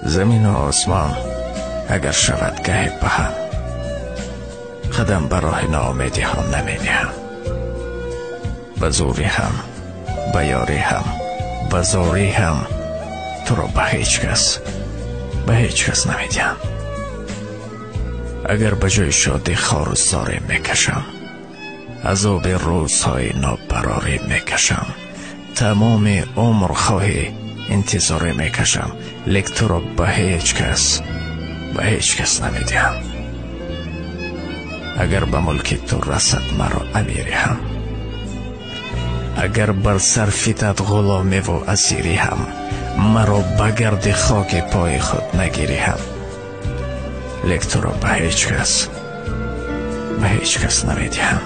زمین و آسمان اگر شود گهی به هم، قدم به راه ناامیدی ها نمی نهم. به زوری هم، به یاری هم، به زاری هم تو را به هیچ کس نمی دهم. اگر به جای شادی خار و زاری می کشم، عذاب روزهای نابراری می کشم، تمام عمر خواهی انتظاری می کشم، لیک تو را به هیچ کس نمی دهم. اگر به ملک تو رسد مرا امیری هم، اگر بر سر فتد غلامی و اسیری هم، مرا به گرد خاک پای خود نگیری هم، لیک تو را به هیچ کس نمی دهم.